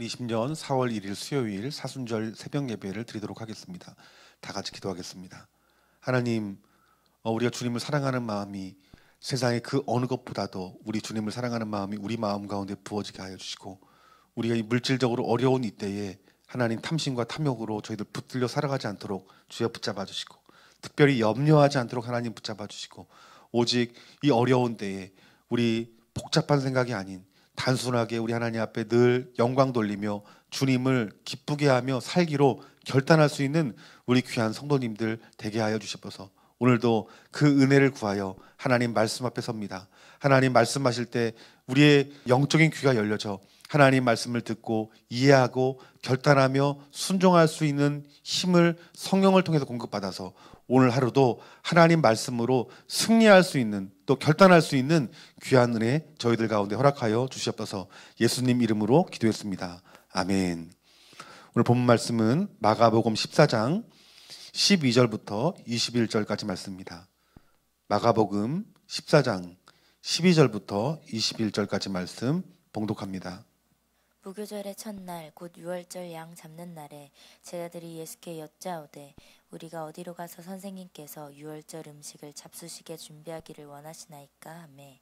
2020년 4월 1일 수요일 사순절 새벽 예배를 드리도록 하겠습니다. 다 같이 기도하겠습니다. 하나님, 우리가 주님을 사랑하는 마음이 세상의 그 어느 것보다도 우리 주님을 사랑하는 마음이 우리 마음 가운데 부어지게 하여 주시고, 우리가 이 물질적으로 어려운 이때에 하나님 탐심과 탐욕으로 저희들 붙들려 살아가지 않도록 주여 붙잡아 주시고, 특별히 염려하지 않도록 하나님 붙잡아 주시고, 오직 이 어려운 때에 우리 복잡한 생각이 아닌 단순하게 우리 하나님 앞에 늘 영광 돌리며 주님을 기쁘게 하며 살기로 결단할 수 있는 우리 귀한 성도님들 되게 하여 주시옵소서. 오늘도 그 은혜를 구하여 하나님 말씀 앞에 섭니다. 하나님 말씀하실 때 우리의 영적인 귀가 열려져 하나님 말씀을 듣고 이해하고 결단하며 순종할 수 있는 힘을 성령을 통해서 공급받아서 오늘 하루도 하나님 말씀으로 승리할 수 있는, 또 결단할 수 있는 귀한 은혜 저희들 가운데 허락하여 주시옵소서. 예수님 이름으로 기도했습니다. 아멘. 오늘 본문 말씀은 마가복음 14장 12절부터 21절까지 말씀입니다. 마가복음 14장 12절부터 21절까지 말씀 봉독합니다. 무교절의 첫날 곧 유월절 양 잡는 날에 제자들이 예수께 여짜오되 우리가 어디로 가서 선생님께서 유월절 음식을 잡수시게 준비하기를 원하시나이까 하매,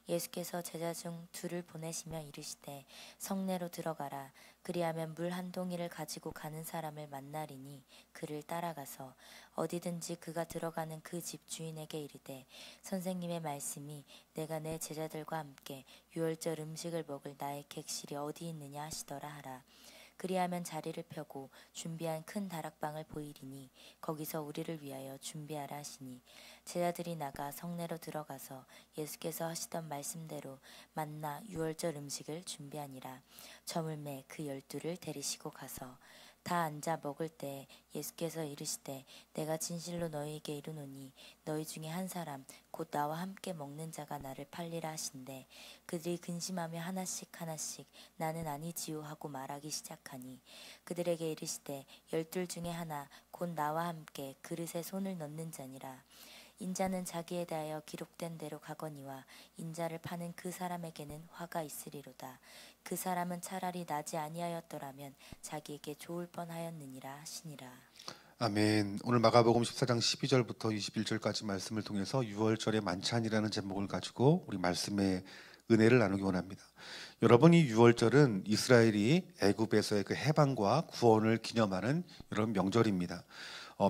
예수께서 제자 중 둘을 보내시며 이르시되 성내로 들어가라. 그리하면 물 한 동이를 가지고 가는 사람을 만나리니 그를 따라가서 어디든지 그가 들어가는 그 집 주인에게 이르되 선생님의 말씀이 내가 내 제자들과 함께 유월절 음식을 먹을 나의 객실이 어디 있느냐 하시더라 하라. 그리하면 자리를 펴고 준비한 큰 다락방을 보이리니 거기서 우리를 위하여 준비하라 하시니, 제자들이 나가 성내로 들어가서 예수께서 하시던 말씀대로 만나 유월절 음식을 준비하니라. 저물매 그 12를 데리시고 가서 다 앉아 먹을 때 예수께서 이르시되 내가 진실로 너희에게 이르노니 너희 중에 한 사람 곧 나와 함께 먹는 자가 나를 팔리라 하신대, 그들이 근심하며 하나씩 나는 아니지요 하고 말하기 시작하니, 그들에게 이르시되 12 중에 하나 곧 나와 함께 그릇에 손을 넣는 자니라. 인자는 자기에 대하여 기록된 대로 가거니와 인자를 파는 그 사람에게는 화가 있으리로다. 그 사람은 차라리 나지 아니하였더라면 자기에게 좋을 뻔하였느니라 하시니라. 아멘. 오늘 마가복음 14장 12절부터 21절까지 말씀을 통해서 유월절의 만찬이라는 제목을 가지고 우리 말씀의 은혜를 나누기 원합니다. 여러분, 이 유월절은 이스라엘이 애굽에서의 그 해방과 구원을 기념하는 이런 명절입니다.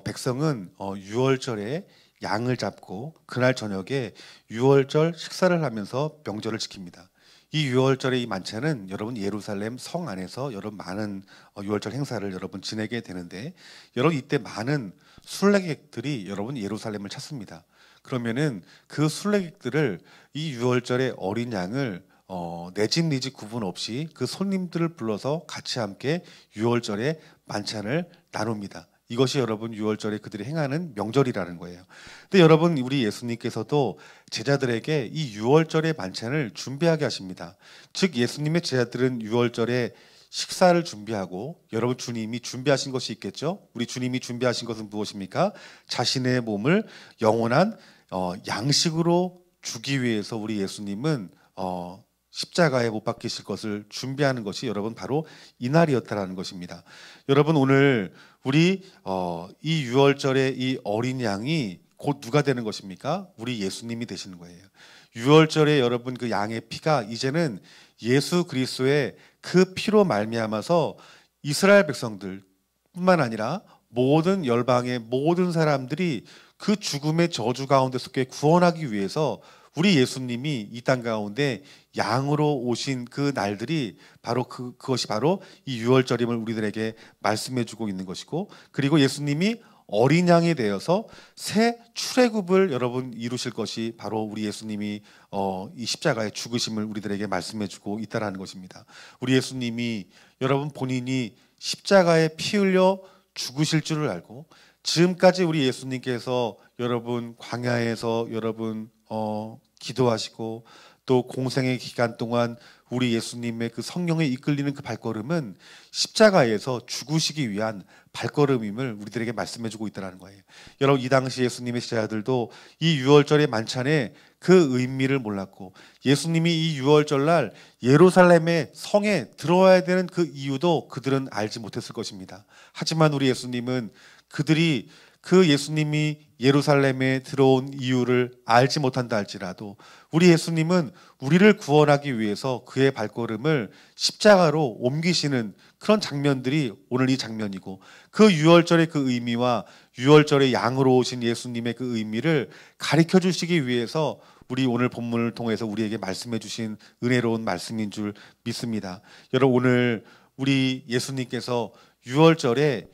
백성은 유월절에 양을 잡고 그날 저녁에 유월절 식사를 하면서 명절을 지킵니다. 이 유월절의 이 만찬은 여러분 예루살렘 성 안에서 여러분 많은 유월절 행사를 여러분 지내게 되는데, 여러분 이때 많은 순례객들이 여러분 예루살렘을 찾습니다. 그러면은 그 순례객들을 이 유월절에 어린 양을 내 집 네 집 구분 없이 그 손님들을 불러서 같이 함께 유월절에 만찬을 나눕니다. 이것이 여러분 유월절에 그들이 행하는 명절이라는 거예요. 근데 여러분, 우리 예수님께서도 제자들에게 이 유월절의 만찬을 준비하게 하십니다. 즉 예수님의 제자들은 유월절에 식사를 준비하고, 여러분 주님이 준비하신 것이 있겠죠? 우리 주님이 준비하신 것은 무엇입니까? 자신의 몸을 영원한 양식으로 주기 위해서 우리 예수님은 십자가에 못 박히실 것을 준비하는 것이 여러분 바로 이날이었다라는 것입니다. 여러분, 오늘 우리 이 유월절의 이 어린 양이 곧 누가 되는 것입니까? 우리 예수님이 되시는 거예요. 유월절에 여러분 그 양의 피가 이제는 예수 그리스도의 그 피로 말미암아서 이스라엘 백성들뿐만 아니라 모든 열방의 모든 사람들이 그 죽음의 저주 가운데 속에 구원하기 위해서 우리 예수님이 이 땅 가운데 양으로 오신 그 날들이 바로 그것이 바로 이 유월절임을 우리들에게 말씀해주고 있는 것이고, 그리고 예수님이 어린 양이 되어서 새 출애굽을 여러분 이루실 것이 바로 우리 예수님이 이 십자가의 죽으심을 우리들에게 말씀해주고 있다라는 것입니다. 우리 예수님이 여러분 본인이 십자가에 피 흘려 죽으실 줄을 알고, 지금까지 우리 예수님께서 여러분 광야에서 여러분 기도하시고 또 공생의 기간 동안 우리 예수님의 그 성령에 이끌리는 그 발걸음은 십자가에서 죽으시기 위한 발걸음임을 우리들에게 말씀해주고 있다는 거예요. 여러분, 이 당시 예수님의 제자들도 이 유월절의 만찬에 그 의미를 몰랐고, 예수님이 이 유월절날 예루살렘의 성에 들어와야 되는 그 이유도 그들은 알지 못했을 것입니다. 하지만 우리 예수님은 그들이 그 예수님이 예루살렘에 들어온 이유를 알지 못한다 할지라도 우리 예수님은 우리를 구원하기 위해서 그의 발걸음을 십자가로 옮기시는 그런 장면들이 오늘 이 장면이고, 그 유월절의 그 의미와 유월절의 양으로 오신 예수님의 그 의미를 가르쳐 주시기 위해서 우리 오늘 본문을 통해서 우리에게 말씀해 주신 은혜로운 말씀인 줄 믿습니다. 여러분, 오늘 우리 예수님께서 유월절에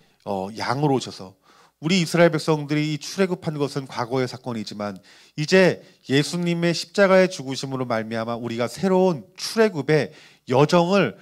양으로 오셔서 우리 이스라엘 백성들이 출애굽한 것은 과거의 사건이지만 이제 예수님의 십자가의 죽으심으로 말미암아 우리가 새로운 출애굽의 여정을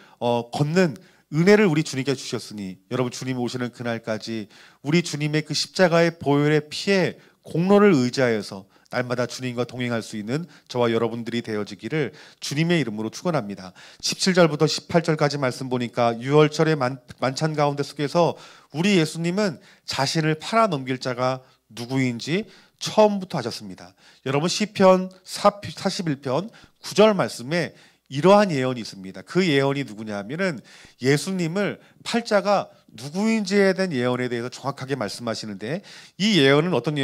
걷는 은혜를 우리 주님께 주셨으니, 여러분, 주님 오시는 그날까지 우리 주님의 그 십자가의 보혈의 피에 공로를 의지하여서 날마다 주님과 동행할 수 있는 저와 여러분들이 되어지기를 주님의 이름으로 축원합니다. 17절부터 18절까지 말씀 보니까 유월절의 만찬 가운데 속에서 우리 예수님은 자신을 팔아 넘길 자가 누구인지 처음부터 하셨습니다. 여러분, 시편 41편 9절 말씀에 이러한 예언이 있습니다. 그 예언이 누구냐 하면은 예수님을 팔자가 누구인지에 대한 예언에 대해서 정확하게 말씀하시는데, 이 예언은 어떤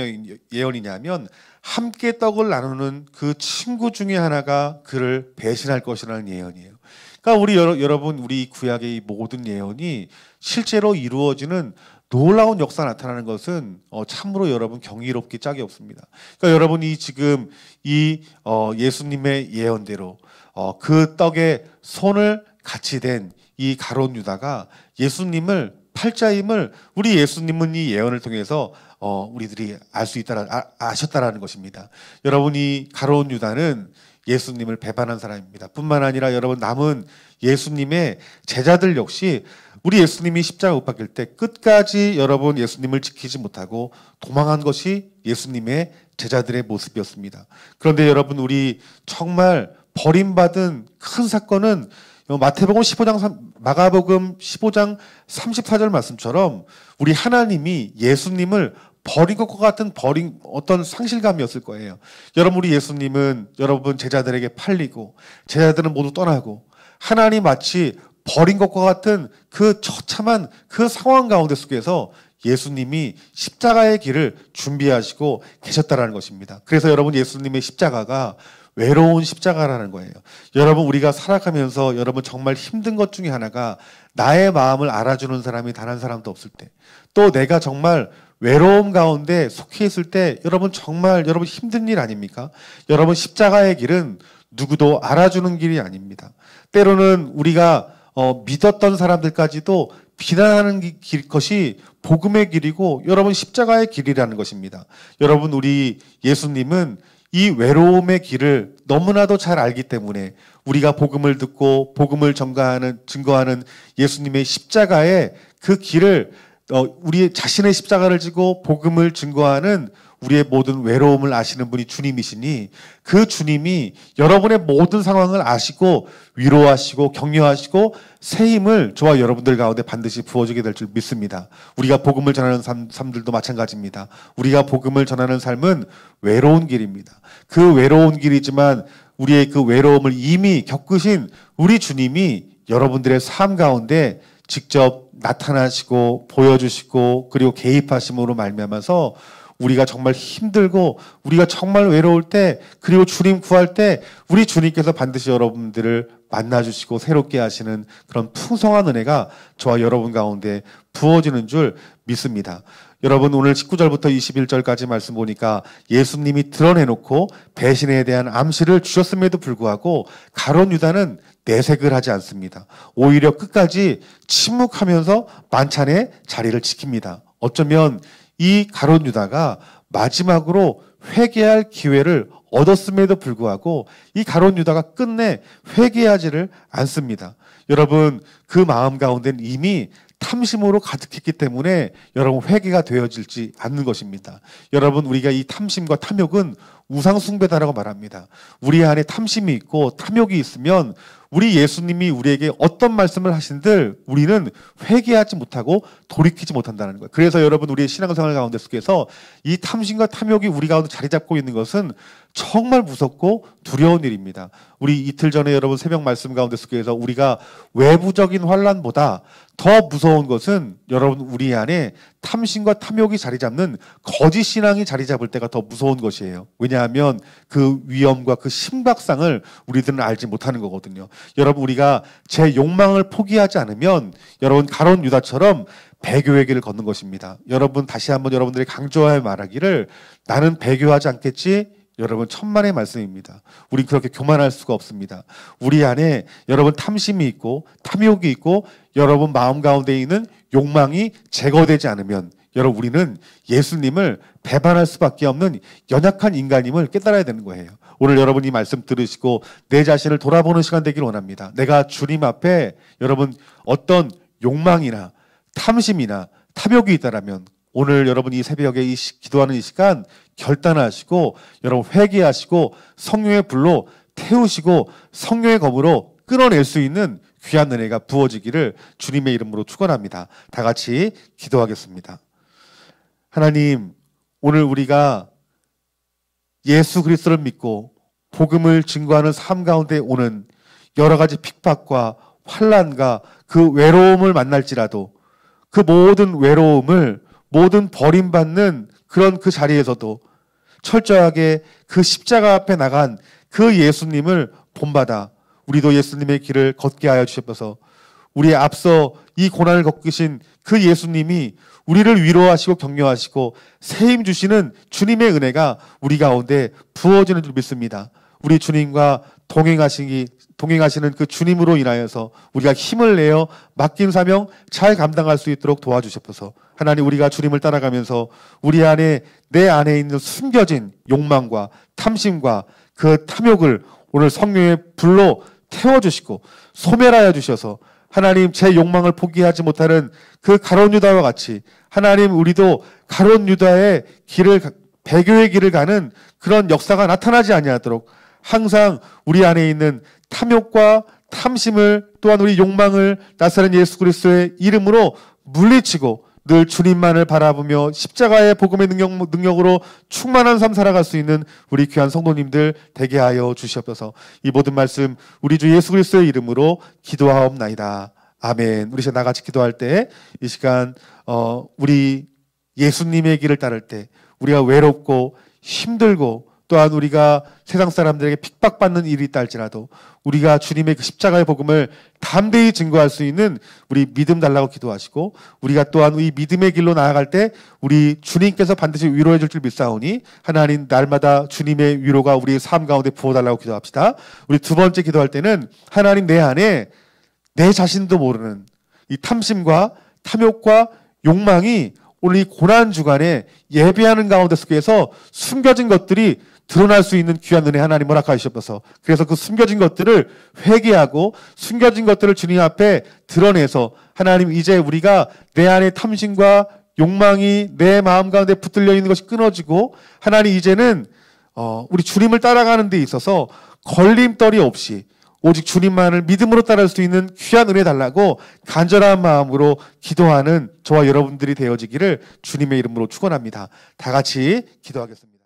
예언이냐면 함께 떡을 나누는 그 친구 중에 하나가 그를 배신할 것이라는 예언이에요. 그러니까 우리 여러분, 우리 구약의 이 모든 예언이 실제로 이루어지는 놀라운 역사 나타나는 것은 참으로 여러분 경이롭기 짝이 없습니다. 그러니까 여러분이 지금 이 예수님의 예언대로 그 떡에 손을 같이 댄 이 가룟 유다가 예수님을 팔자임을 우리 예수님은 이 예언을 통해서 우리들이 알 수 있다, 아셨다라는 것입니다. 여러분, 이 가룟 유다는 예수님을 배반한 사람입니다. 뿐만 아니라 여러분, 남은 예수님의 제자들 역시 우리 예수님이 십자가 못 박힐 때 끝까지 여러분 예수님을 지키지 못하고 도망한 것이 예수님의 제자들의 모습이었습니다. 그런데 여러분, 우리 정말 버림받은 큰 사건은 마태복음 15장, 마가복음 15장 34절 말씀처럼 우리 하나님이 예수님을 버린 것과 같은 어떤 상실감이었을 거예요. 여러분, 우리 예수님은 여러분 제자들에게 팔리고 제자들은 모두 떠나고 하나님 마치 버린 것과 같은 그 처참한 그 상황 가운데 속에서 예수님이 십자가의 길을 준비하시고 계셨다라는 것입니다. 그래서 여러분, 예수님의 십자가가 외로운 십자가라는 거예요. 여러분, 우리가 살아가면서 여러분 정말 힘든 것 중에 하나가 나의 마음을 알아주는 사람이 단 한 사람도 없을 때, 또 내가 정말 외로움 가운데 속해 있을 때 여러분 정말 여러분 힘든 일 아닙니까? 여러분, 십자가의 길은 누구도 알아주는 길이 아닙니다. 때로는 우리가 믿었던 사람들까지도 비난하는 것이 복음의 길이고 여러분 십자가의 길이라는 것입니다. 여러분, 우리 예수님은 이 외로움의 길을 너무나도 잘 알기 때문에 우리가 복음을 듣고 복음을 증거하는 예수님의 십자가의 그 길을 우리 자신의 십자가를 지고 복음을 증거하는 우리의 모든 외로움을 아시는 분이 주님이시니, 그 주님이 여러분의 모든 상황을 아시고 위로하시고 격려하시고 새 힘을 저와 여러분들 가운데 반드시 부어주게 될 줄 믿습니다. 우리가 복음을 전하는 삶들도 마찬가지입니다. 우리가 복음을 전하는 삶은 외로운 길입니다. 그 외로운 길이지만 우리의 그 외로움을 이미 겪으신 우리 주님이 여러분들의 삶 가운데 직접 나타나시고 보여주시고 그리고 개입하심으로 말미암아서 우리가 정말 힘들고 우리가 정말 외로울 때, 그리고 주님 구할 때 우리 주님께서 반드시 여러분들을 만나주시고 새롭게 하시는 그런 풍성한 은혜가 저와 여러분 가운데 부어지는 줄 믿습니다. 여러분, 오늘 19절부터 21절까지 말씀 보니까 예수님이 드러내놓고 배신에 대한 암시를 주셨음에도 불구하고 가룟 유다는 내색을 하지 않습니다. 오히려 끝까지 침묵하면서 만찬의 자리를 지킵니다. 어쩌면 이 가룟 유다가 마지막으로 회개할 기회를 얻었음에도 불구하고 이 가룟 유다가 끝내 회개하지를 않습니다. 여러분, 그 마음 가운데는 이미 탐심으로 가득했기 때문에 여러분 회개가 되어질지 않는 것입니다. 여러분 우리가 이 탐심과 탐욕은 우상숭배다라고 말합니다. 우리 안에 탐심이 있고 탐욕이 있으면 우리 예수님이 우리에게 어떤 말씀을 하신들 우리는 회개하지 못하고 돌이키지 못한다는 거예요. 그래서 여러분 우리의 신앙생활 가운데 속에서 이 탐심과 탐욕이 우리 가운데 자리 잡고 있는 것은 정말 무섭고 두려운 일입니다. 우리 이틀 전에 여러분 새벽 말씀 가운데 속에서 우리가 외부적인 환난보다 더 무서운 것은 여러분 우리 안에 탐심과 탐욕이 자리 잡는 거짓 신앙이 자리 잡을 때가 더 무서운 것이에요. 왜냐하면 그 위험과 그 심각성을 우리들은 알지 못하는 거거든요. 여러분 우리가 제 욕망을 포기하지 않으면 여러분 가룟 유다처럼 배교의 길을 걷는 것입니다. 여러분 다시 한번 여러분들이 강조하여 말하기를 나는 배교하지 않겠지. 여러분 천만의 말씀입니다. 우리 그렇게 교만할 수가 없습니다. 우리 안에 여러분 탐심이 있고 탐욕이 있고 여러분 마음 가운데 있는 욕망이 제거되지 않으면 여러분 우리는 예수님을 배반할 수밖에 없는 연약한 인간임을 깨달아야 되는 거예요. 오늘 여러분 이 말씀 들으시고 내 자신을 돌아보는 시간 되길 원합니다. 내가 주님 앞에 여러분 어떤 욕망이나 탐심이나 탐욕이 있다라면 오늘 여러분 이 새벽에 기도하는 이 시간 결단하시고 여러분 회개하시고 성령의 불로 태우시고 성령의 검으로 끊어낼 수 있는 귀한 은혜가 부어지기를 주님의 이름으로 축원합니다. 다 같이 기도하겠습니다. 하나님, 오늘 우리가 예수 그리스도를 믿고 복음을 증거하는 삶 가운데 오는 여러 가지 핍박과 환난과 그 외로움을 만날지라도 그 모든 외로움을 모든 버림받는 그런 그 자리에서도 철저하게 그 십자가 앞에 나간 그 예수님을 본받아 우리도 예수님의 길을 걷게 하여 주셔서 우리의 앞서 이 고난을 겪으신 그 예수님이 우리를 위로하시고 격려하시고 세임 주시는 주님의 은혜가 우리 가운데 부어지는 줄 믿습니다. 우리 주님과 동행하시는 그 주님으로 인하여서 우리가 힘을 내어 맡긴 사명 잘 감당할 수 있도록 도와주셔서 하나님 우리가 주님을 따라가면서 우리 안에 내 안에 있는 숨겨진 욕망과 탐심과 그 탐욕을 오늘 성령의 불로 태워주시고 소멸하여 주셔서 하나님 제 욕망을 포기하지 못하는 그 가룟 유다와 같이 하나님 우리도 가룟 유다의 길을 배교의 길을 가는 그런 역사가 나타나지 아니하도록 항상 우리 안에 있는 탐욕과 탐심을 또한 우리 욕망을 나사렛 예수 그리스도의 이름으로 물리치고 늘 주님만을 바라보며 십자가의 복음의 능력으로 충만한 삶 살아갈 수 있는 우리 귀한 성도님들 되게 하여 주시옵소서. 이 모든 말씀 우리 주 예수 그리스도의 이름으로 기도하옵나이다. 아멘. 우리 이제 나같이 기도할 때 이 시간 우리 예수님의 길을 따를 때 우리가 외롭고 힘들고 또한 우리가 세상 사람들에게 핍박받는 일이 있다 할지라도 우리가 주님의 그 십자가의 복음을 담대히 증거할 수 있는 우리 믿음 달라고 기도하시고 우리가 또한 이 믿음의 길로 나아갈 때 우리 주님께서 반드시 위로해 줄 줄 믿사오니 하나님 날마다 주님의 위로가 우리의 삶 가운데 부어달라고 기도합시다. 우리 두 번째 기도할 때는 하나님 내 안에 내 자신도 모르는 이 탐심과 탐욕과 욕망이 오늘 이 고난 주간에 예배하는 가운데 속에서 숨겨진 것들이 드러날 수 있는 귀한 은혜 하나님 허락하시옵소서. 그래서 그 숨겨진 것들을 회개하고 숨겨진 것들을 주님 앞에 드러내서 하나님 이제 우리가 내 안에 탐심과 욕망이 내 마음 가운데 붙들려 있는 것이 끊어지고 하나님 이제는 우리 주님을 따라가는 데 있어서 걸림돌이 없이 오직 주님만을 믿음으로 따를 수 있는 귀한 은혜 달라고 간절한 마음으로 기도하는 저와 여러분들이 되어지기를 주님의 이름으로 축원합니다. 다 같이 기도하겠습니다.